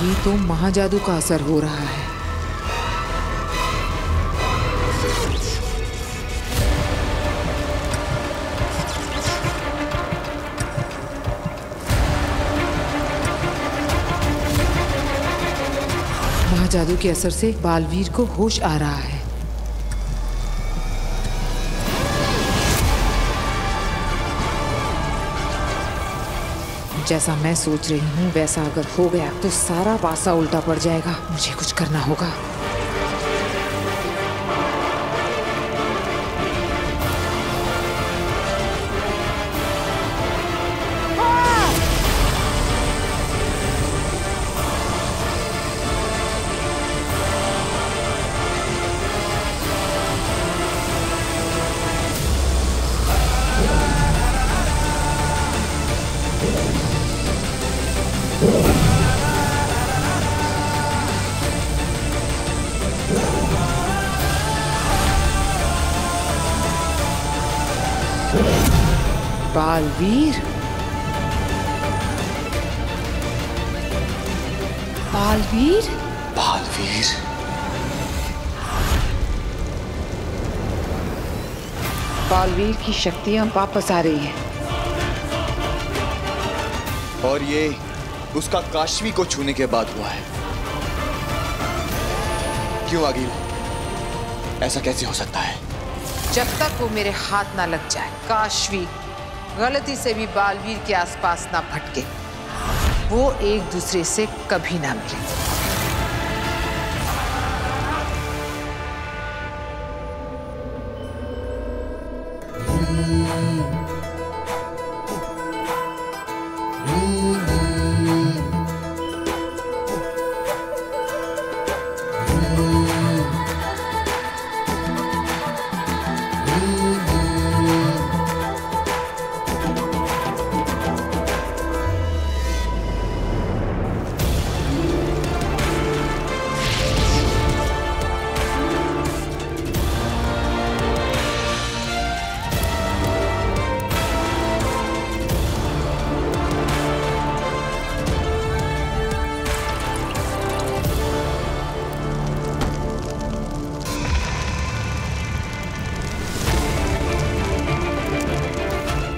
ये तो महाजादू का असर हो रहा है। महाजादू के असर से बालवीर को होश आ रहा है। जैसा मैं सोच रही हूँ वैसा अगर हो गया तो सारा पासा उल्टा पड़ जाएगा। मुझे कुछ करना होगा। बालवीर, बालवीर, बालवीर। बालवीर की शक्तियां वापस आ रही हैं। और ये उसका काशवी को छूने के बाद हुआ है। क्यों आगिल? ऐसा कैसे हो सकता है? जब तक वो मेरे हाथ ना लग जाए, काशवी गलती से भी बालवीर के आसपास ना भटके, वो एक दूसरे से कभी ना मिले।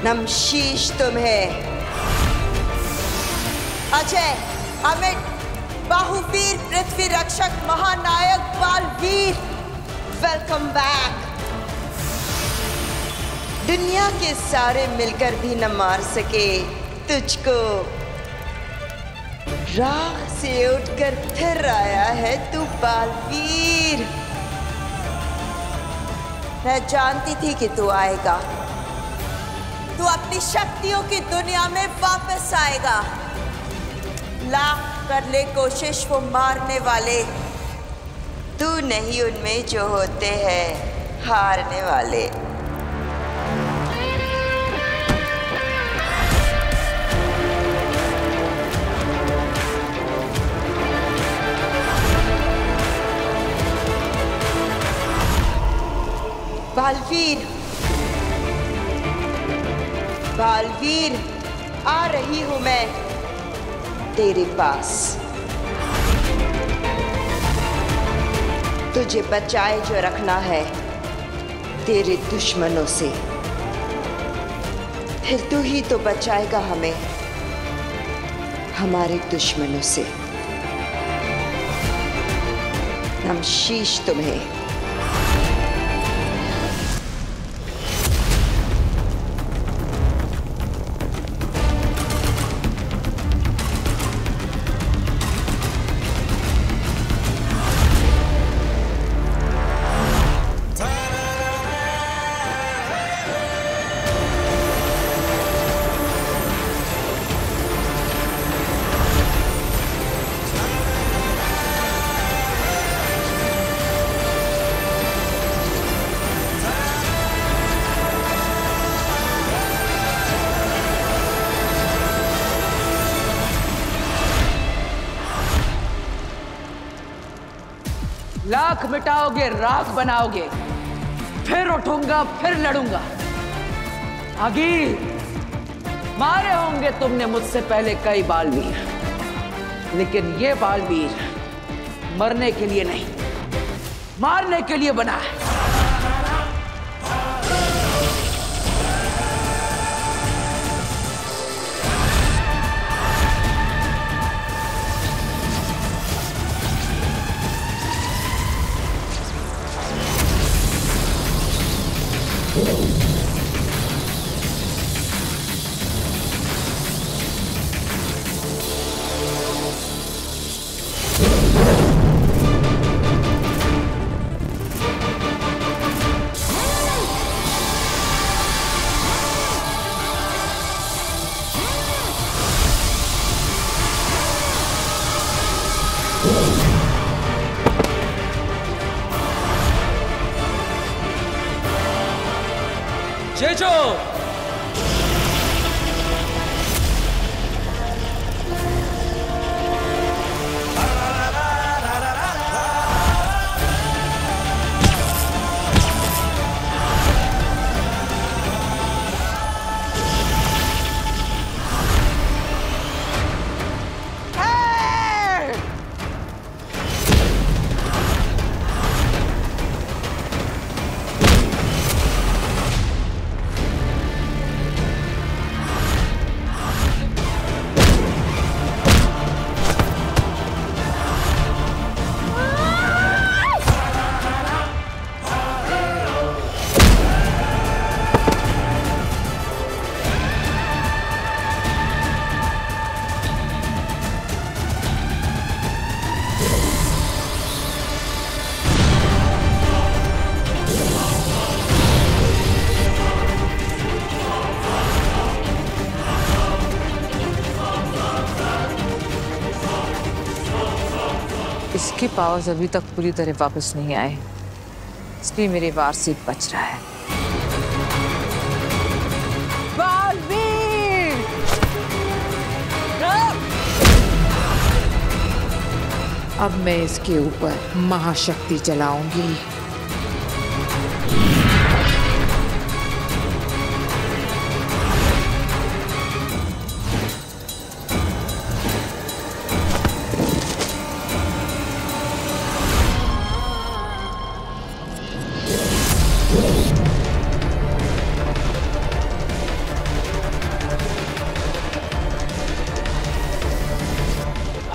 नमशीश तुम्हें। अजय, अमित, बाहुवीर, पृथ्वी रक्षक, महानायक बालवीर, वेलकम बैक। दुनिया के सारे मिलकर भी न मार सके तुझको। राख से उठकर फिर आया है तू बालवीर। मैं जानती थी कि तू आएगा। तू अपनी शक्तियों की दुनिया में वापस आएगा। लाख कर ले कोशिश वो मारने वाले, तू नहीं उनमें जो होते हैं हारने वाले। बालवीर, बालवीर, आ रही हूं मैं तेरे पास। तुझे बचाए जो रखना है तेरे दुश्मनों से, फिर तू ही तो बचाएगा हमें हमारे दुश्मनों से। नमशीश तुम्हें। लाख मिटाओगे, राख बनाओगे, फिर उठूंगा, फिर लड़ूंगा। आगिल, मारे होंगे तुमने मुझसे पहले कई बालवीर, लेकिन ये बालवीर मरने के लिए नहीं, मारने के लिए बना है। 제조! इसके पावर्स अभी तक पूरी तरह वापस नहीं आए, इसलिए मेरे वार से बच रहा है। बालवीर! अब मैं इसके ऊपर महाशक्ति चलाऊंगी।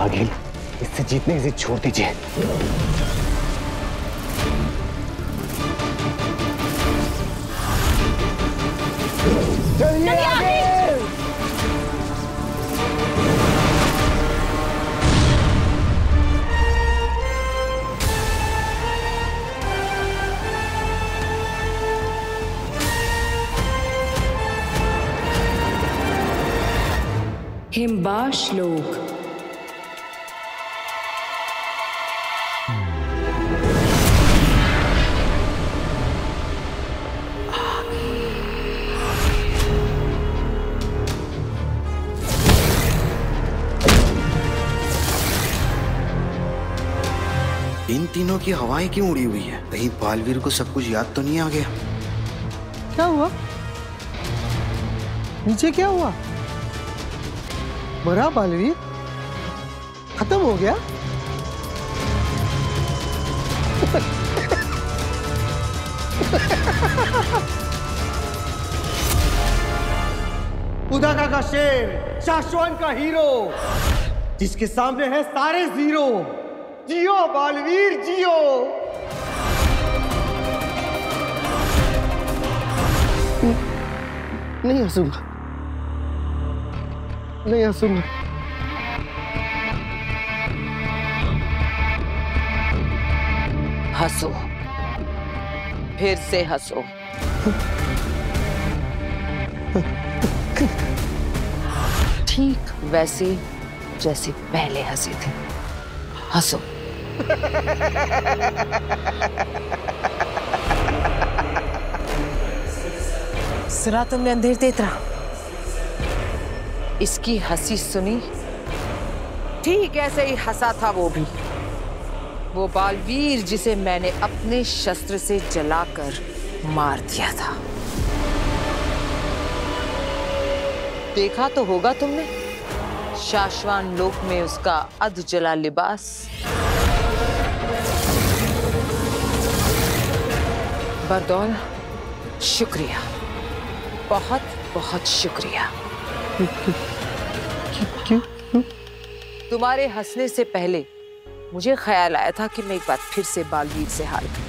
आगिल, इससे जीतने की जिद छोड़ दीजिए। चलिए आगे। हिमबाश लोग इन तीनों की हवाएं क्यों उड़ी हुई है? कहीं बालवीर को सब कुछ याद तो नहीं आ गया? क्या हुआ? नीचे क्या हुआ? मरा बालवीर? खत्म हो गया? उदाका का शेर, शाश्वत का हीरो, जिसके सामने है सारे जीरो। जियो बालवीर जियो। नहीं हंसूंगा, नहीं हंसूंगा। हंसो, फिर से हंसो। ठीक वैसे जैसे पहले हंसे थे, हंसो। सुना तुमने अंधेर तेतरा? इसकी हंसी सुनी? ठीक ऐसे ही हंसा था वो भी, वो बालवीर जिसे मैंने अपने शस्त्र से जलाकर मार दिया था। देखा तो होगा तुमने, शाश्वान लोक में उसका अधजला लिबास। बरदौल, शुक्रिया, बहुत बहुत शुक्रिया। क्यों? तुम्हारे हंसने से पहले मुझे ख्याल आया था कि मैं एक बार फिर से बालवीर से हार गई,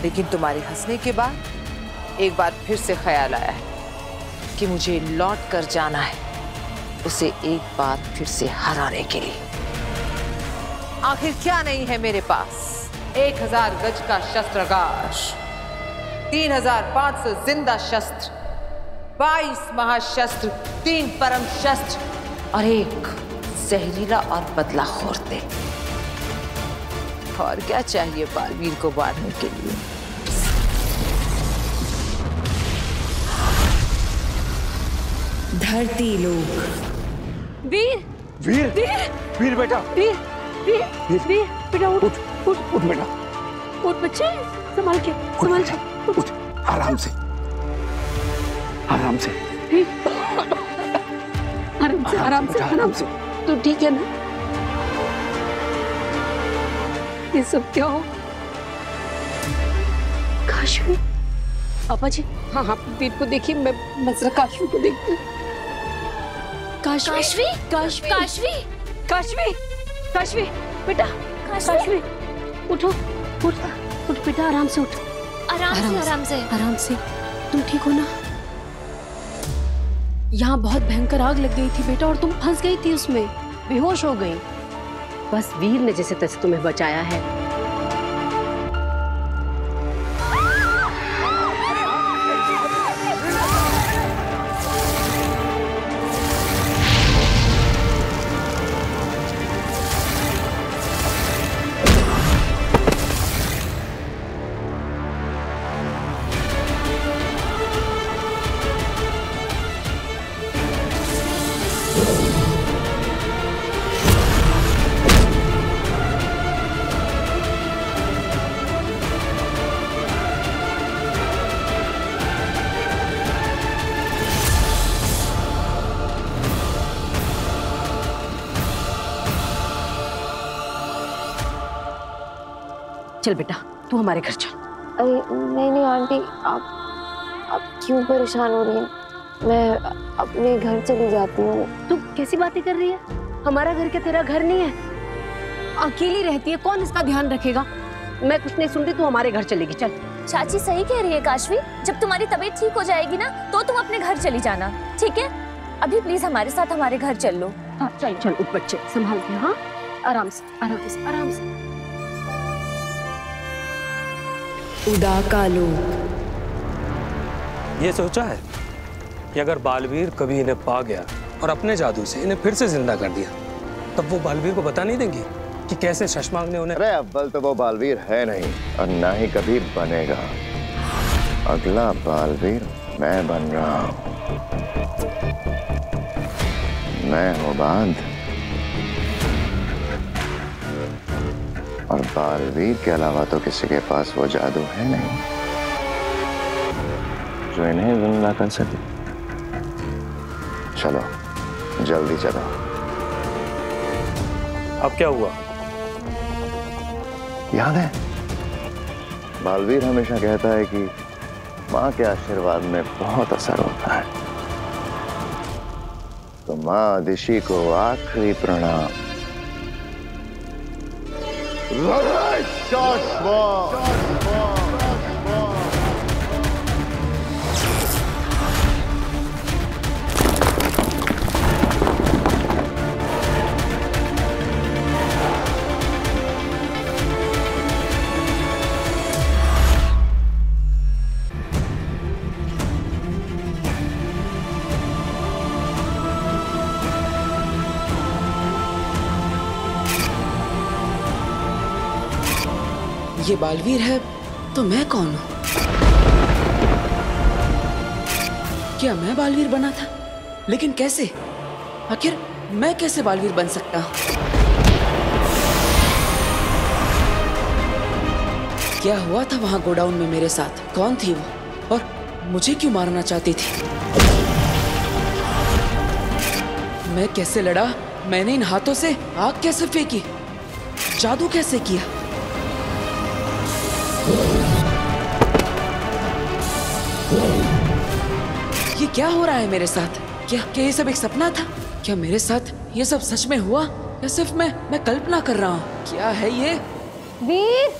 लेकिन तुम्हारे हंसने के बाद एक बार फिर से ख्याल आया है कि मुझे लौट कर जाना है उसे एक बार फिर से हराने के लिए। आखिर क्या नहीं है मेरे पास? 1000 गज का शस्त्रागार, 3500 जिंदा शस्त्र, 22 महाशस्त्र, 3 परम शस्त्र और एक जहरीला और बदलाखोर तेग। और क्या चाहिए बालवीर को मारने के लिए? धरती लोक। वीर बेटा, वीर बेटा उठ बेटा, उठ बच्चे, संभाल के उठ, आराम से आराम से। तू ठीक है ना? ये सब क्या हो? काशवी, पापा जी। हाँ वीर को देखिए, मैं जरा काशवी को देखती हूँ। काशवी बेटा, काशवी उठो, उठ बेटा, आराम से उठ। आराम से। तुम ठीक हो ना? यहाँ बहुत भयंकर आग लग गई थी बेटा, और तुम फंस गई थी उसमें, बेहोश हो गई। बस वीर ने जैसे तैसे तुम्हें बचाया है। चल बेटा, तू हमारे घर चल। अरे नहीं आंटी, आप क्यों परेशान हो रही हैं? मैं अपने घर चली जाती हूँ। तू कैसी बातें कर रही है? हमारा घर क्या तेरा घर नहीं है? अकेली रहती है, कौन इसका ध्यान रखेगा? मैं कुछ नहीं सुन रही, तू हमारे घर चलेगी। चल। चाची सही कह रही है काशवी, जब तुम्हारी तबीयत ठीक हो जाएगी ना तो तुम अपने घर चली जाना, ठीक है? अभी प्लीज हमारे साथ हमारे घर चल लो। हाँ चल उठ बच्चे, संभाल के। हाँ आराम से। उदाका लोक। ये सोचा है कि अगर बालवीर कभी इन्हें पा गया और अपने जादू से इन्हें फिर से जिंदा कर दिया, तब वो बालवीर को बता नहीं देंगी कि कैसे शशमांग ने उन्हें। अरे अव्वल तो वो बालवीर है नहीं और ना ही कभी बनेगा। अगला बालवीर मैं बन रहा हूं। मैं हूं बांध, और बालवीर के अलावा तो किसी के पास वो जादू है नहीं जो इन्हें जिंदा कर सके। चलो जल्दी चलो। अब क्या हुआ? याद है, बालवीर हमेशा कहता है कि माँ के आशीर्वाद में बहुत असर होता है। तो माँ आदिशि को आखिरी प्रणाम। ये बालवीर है तो मैं कौन हूं? क्या मैं बालवीर बना था? लेकिन कैसे? आखिर मैं कैसे बालवीर बन सकता हूं? क्या हुआ था वहां गोडाउन में मेरे साथ? कौन थी वो और मुझे क्यों मारना चाहती थी? मैं कैसे लड़ा? मैंने इन हाथों से आग कैसे फेंकी? जादू कैसे किया? ये क्या हो रहा है मेरे साथ? क्या ये सब एक सपना था? क्या मेरे साथ ये सब सच में हुआ या सिर्फ मैं कल्पना कर रहा हूँ? क्या है ये? वीर,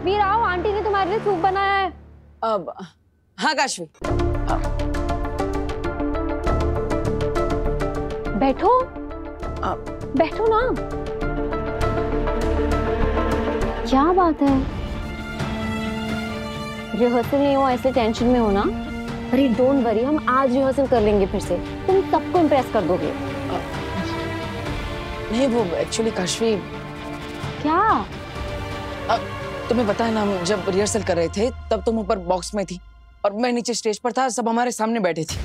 वीर आओ, आंटी ने तुम्हारे लिए सूप बनाया है। अब हाँ काशवी, बैठो, बैठो ना। क्या बात है? रिहर्सल नहीं हो ऐसे टेंशन में हो ना? अरे डोंट वरी, हम आज रिहर्सल कर लेंगे फिर से। तुम सबको इम्प्रेस कर दोगे। नहीं वो एक्चुअली काशवी, क्या? तुम्हें पता है ना, हम जब रिहर्सल कर रहे थे तब तुम ऊपर बॉक्स में थी और मैं नीचे स्टेज पर था, सब हमारे सामने बैठे थे।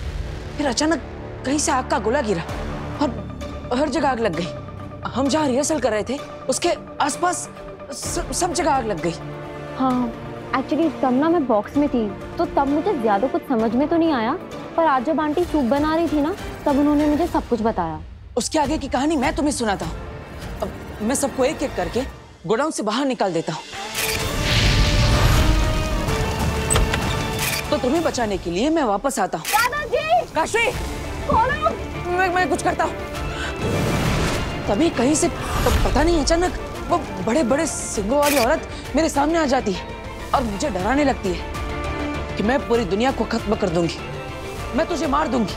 फिर अचानक कहीं से आग का गोला गिरा और हर जगह आग लग गई। हम जहाँ रिहर्सल कर रहे थे उसके आसपास सब जगह आग लग गई। हाँ एक्चुअली तब ना मैं बॉक्स में थी तो तब मुझे ज्यादा कुछ समझ में तो नहीं आया, पर आज जब आंटी सूप बना रही थी ना तब उन्होंने मुझे सब कुछ बताया। उसके आगे की कहानी मैं तुम्हें सुनाता हूँ। अब मैं सबको एक एक करके गोडाउन से बाहर निकाल देता हूँ। तो तुम्हें बचाने के लिए मैं वापस आता हूँ। दादाजी! काशवी! खोलो! मैं कुछ करता हूँ। तभी कहीं से पता नहीं अचानक वो बड़े बड़े सिंगों वाली औरत मेरे सामने आ जाती है और मुझे डराने लगती है कि मैं पूरी दुनिया को खत्म कर दूंगी, मैं तुझे मार दूंगी,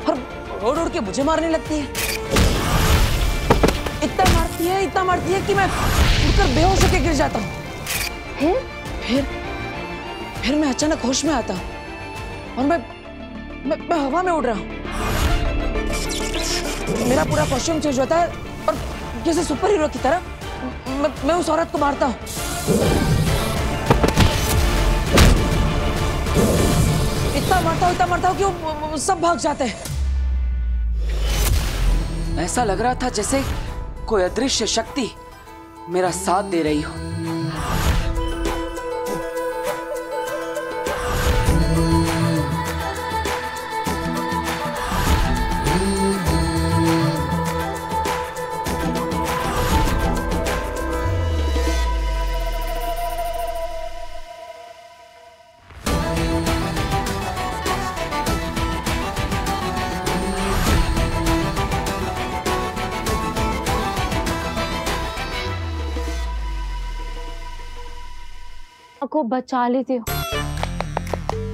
और उड़ उड़ के मुझे मारने लगती है। इतना मारती है कि मैं उड़कर बेहोश होकर गिर जाता हूँ। फिर मैं अचानक होश में आता हूँ और मैं हवा में उड़ रहा हूँ। मेरा पूरा कॉस्ट्यूम चेंज होता है और जैसे सुपर हीरो की तरह मैं उस औरत को मारता हूँ। इतना मारता हूँ कि वो सब भाग जाते हैं। ऐसा लग रहा था जैसे कोई अदृश्य शक्ति मेरा साथ दे रही हो। को बचा लेते हो।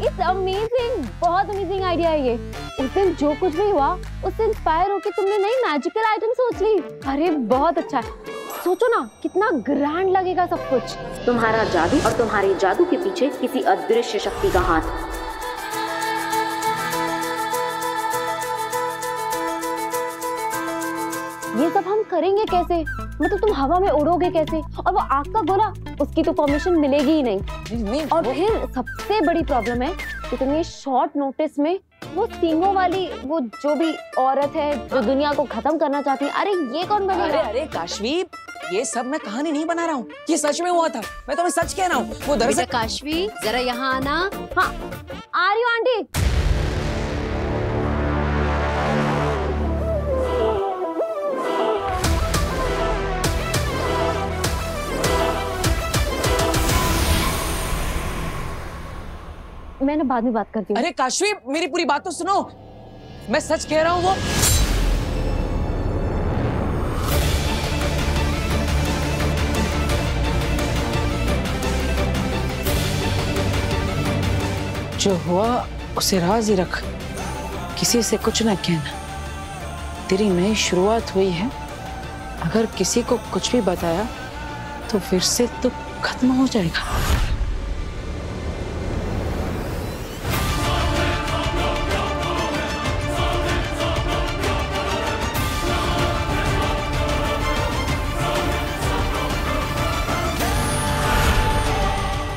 इट्स अमेजिंग, बहुत अमेजिंग आइडिया है ये। उस दिन जो कुछ भी हुआ उससे इंस्पायर होकर तुमने नई मैजिकल आइटम सोच ली। अरे बहुत अच्छा है। सोचो ना कितना ग्रैंड लगेगा सब कुछ। तुम्हारा जादू और तुम्हारे जादू के पीछे किसी अदृश्य शक्ति का हाथ। ये सब हम करेंगे कैसे? मतलब तुम हवा में उड़ोगे कैसे? और वो आग का गोला, उसकी तो परमिशन मिलेगी ही नहीं। और फिर सबसे बड़ी प्रॉब्लम है कि तुम ये शॉर्ट नोटिस में वो सींगों वाली वो जो भी औरत है जो दुनिया को खत्म करना चाहती है, अरे ये कौन बनेगा? अरे काशवी, ये सब मैं कहानी नहीं बना रहा हूँ, ये सच में हुआ था। मैं तुम्हें सच कह रहा हूँ। वो दरअसल काशवी जरा यहाँ आना। हाँ आ रही हूँ आंटी। मैं ना बाद में बात करती हूँ। अरे काशवी मेरी पूरी बात तो सुनो, मैं सच कह रहा हूँ। वो जो हुआ उसे राज ही रख, किसी से कुछ ना कहना। तेरी नई शुरुआत हुई है, अगर किसी को कुछ भी बताया तो फिर से तो खत्म हो जाएगा।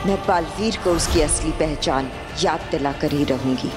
मैं बालवीर को उसकी असली पहचान याद दिला कर ही रहूंगी।